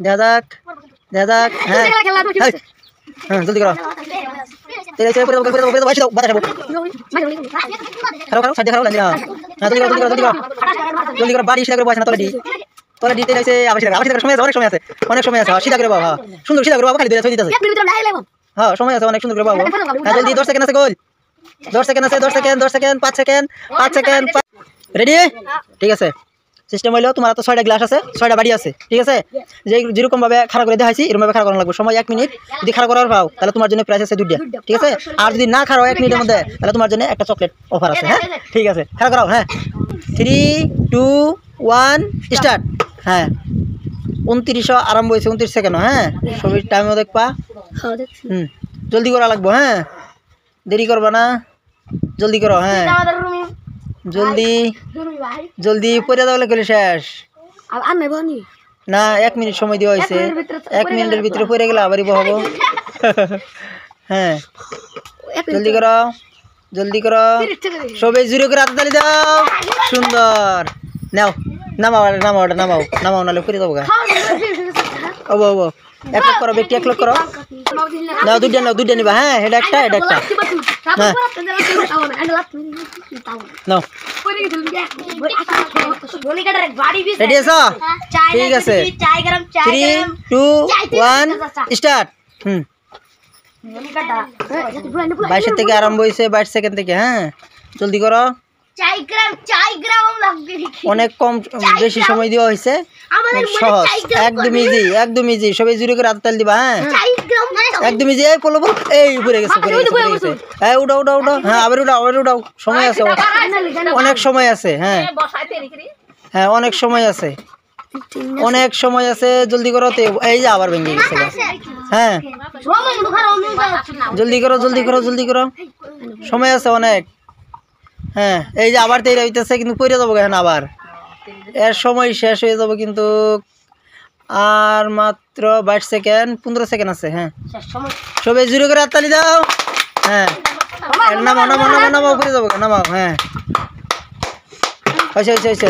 দেখা যাক দেখা যাক। হ্যাঁ হ্যাঁ জলদি করো। তেরে তেরে পুরো বাসি দাও বাতাস খারাপ খারাপ সাইডে খারাপ লাগছে। হ্যাঁ জলদি করো জলদি করো জলদি করো জলদি করো। বাড়ি সিধা করে বসে না তোলা দিতে যাইছে। আবার সিধা সময় আছে, অনেক সময় আছে, অনেক সময় আছে। সিধা করে বাবা। হ্যাঁ সুন্দর সিধা করে বাবা, খালি ধরে থই দিতেছে। হ্যাঁ সময় আছে, অনেক সুন্দর করে বাবা। হ্যাঁ জলদি 10 সেকেন্ড আছে গোল। 10 সেকেন্ড আছে, 10 second 10 second 5 second 5 second. Ready? ঠিক আছে। সিস্টেম হইলো তোমার তো 6টা গ্লাস আছে, 6টা বাড়ি আছে, ঠিক আছে। যেরকম ভাবে খাড়া করে দেখাইছি এরকম ভাবে খাড়া করা লাগবে। সময় 1 মিনিট। যদি খাড়া করার পাও তাহলে তোমার জন্য প্রাইস আছে 2টা, ঠিক আছে। আর যদি না খাড়া 1 মিনিটের মধ্যে তাহলে তোমার জন্য একটা চকলেট অফার আছে। হ্যাঁ ঠিক আছে, খাড়া করাও। হ্যাঁ 3 2 1 স্টার্ট। হ্যাঁ 29 আরম্ভ হয়েছে, 29 সেকেন্ড। হ্যাঁ সবই টাইমও দেখবা। জলদি করা লাগবো। হ্যাঁ দেরি করবা না, জলদি করো। হ্যাঁ জলদি জলদি পড়ে যাওয়া লাগলে শেষ না। 1 মিনিট সময় দেওয়া হয়েছে, 1 মিনিটের ভিতরে পড়ে গেলে আবারই বহাবো। হ্যাঁ জলদি করো জলদি করো। সবাই জুড়ে করে হাতে তালি দাও। সুন্দর। নাও নামাও নামাও নামাও নামাও, নাহলে পড়ে যাবো গা। ওবো ওবো এক লোক করো, ব্যক্তি এক লোক করো। নাও 2টা নাও, 2টা নিবা। হ্যাঁ এটা একটা এটা একটা। হ্যাঁ নাও রেডি আছো? ঠিক আছে 3 2 1 স্টার্ট। 22 থেকে আরম্ভ হয়েছে, 22 সেকেন্ড থেকে। হ্যাঁ জলদি করো। অনেক কম বেশি সময় দেওয়া হয়েছে, সহজ, একদম ইজি একদম ইজি। সবাই জুড়ে করে হাত তালি দিবা। হ্যাঁ একদম ইজি। এই পড়লো এই উপরে গেছে পড়ে গেছে। হ্যাঁ উঠাও উঠাও উঠাও। হ্যাঁ আবার উঠাও আবার উঠাও। সময় আছে, অনেক সময় আছে। হ্যাঁ হ্যাঁ অনেক সময় আছে, অনেক সময় আছে। জলদি করো। এই যে আবার ভেঙে গেছে। হ্যাঁ জলদি করো জলদি করো জলদি করো, সময় আছে অনেক। হ্যাঁ এই যে আবার তৈরি হইতেছে, কিন্তু পড়ে যাবো এখন আবার। এর সময় শেষ হয়ে যাবো কিন্তু। আর মাত্র 22 সেকেন্ড 15 সেকেন্ড আছে। হ্যাঁ সবাই জুড়ে করে হাততালি দাও। হ্যাঁ নামাও নামাও নামাও নামাও, পড়ে যাবো নামাও। হ্যাঁ হয়েছে হয়েছে হয়েছে।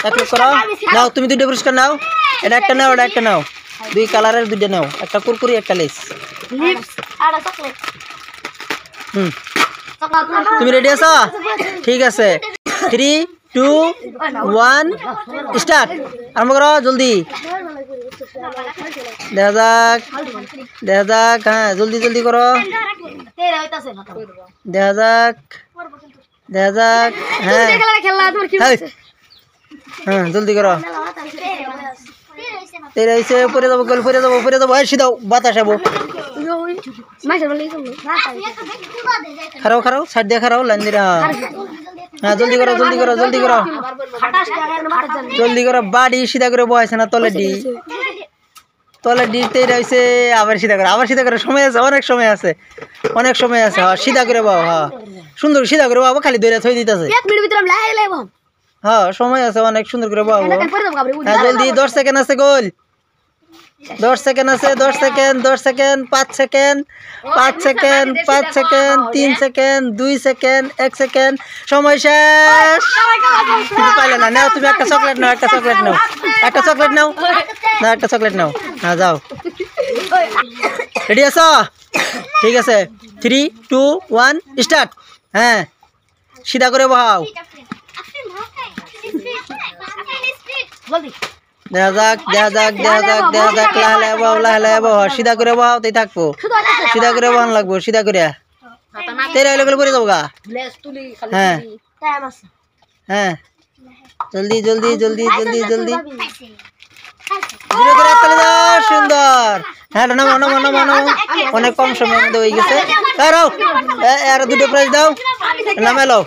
এক লোক করো। নাও তুমি 2টা পুরস্কার নাও। এটা একটা নাও এটা একটা নাও। 2 কালারের 2টা নাও, একটা কুরকুরি একটা লেস। তুমি রেডি আছো? ঠিক আছে 3 2 1 স্টার্ট। আরম্ভ করো জলদি। দেখা যাক দেখা যাক। হ্যাঁ জলদি জলদি করো। দেখা যাক দেখা যাক। হ্যাঁ হ্যাঁ জলদি করো। তেরে হয়েছে, পরে যাবো গোল, পরে যাবো পরে যাবো। সিধাও বাতাস আবো। খারাও খারাও সাইড দিয়ে খারাও লাইন দিয়ে। হ্যাঁ জলদি করো জলদি করো জলদি করো জলদি করো। বাড়ি সিধা করে বসাইছে না, তলের ডি তলের ডিতে রয়েছে। আবার সিধা করে আবার সিধা করে। সময় আছে, অনেক সময় আছে, অনেক সময় আছে। হ্যাঁ সিধা করে বাবা। হ্যাঁ সুন্দর সিধা করে বাবা, খালি ধরে থই দিতেছে। হ্যাঁ সময় আছে, অনেক সুন্দর করে বাবা। হ্যাঁ জলদি 10 সেকেন্ড আছে গোল। 10 সেকেন্ড আছে, 10 second 10 second 5 second 5 second 5 second 3 second 2 second 1 second. সময় শেষ। কিন্তু পাইলে না। নাও তুমি একটা চকলেট নাও, একটা চকলেট নাও, একটা চকলেট নাও না, একটা চকলেট নাও। হ্যাঁ যাও। রেডি আছো? ঠিক আছে 3 2 1 স্টার্ট। হ্যাঁ সিধা করে বহাও। দেখা যাক দেখা যাক দেখা যাক দেখা যাক। লাহলে বহাও লাহলে বহাও। সিধা করে বহাও, তাই থাকবো। সিধা করে বহান লাগবো, সিধা করে। তেরে হইলে গেলে পরে যাবো গা। হ্যাঁ হ্যাঁ জলদি জলদি জলদি জলদি জলদি। সুন্দর। হ্যাঁ নামাও নামাও নামাও নামাও। অনেক কম সময়ের মধ্যে হয়ে গেছে। আর 2টা প্রাইজ দাও। নামেলো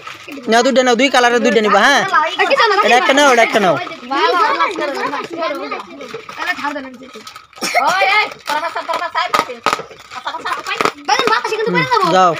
নাও 2টা নাও, 2 কালারের 2টা নিবা। হ্যাঁ এটা একটা নাও এটা একটা নাও। যাও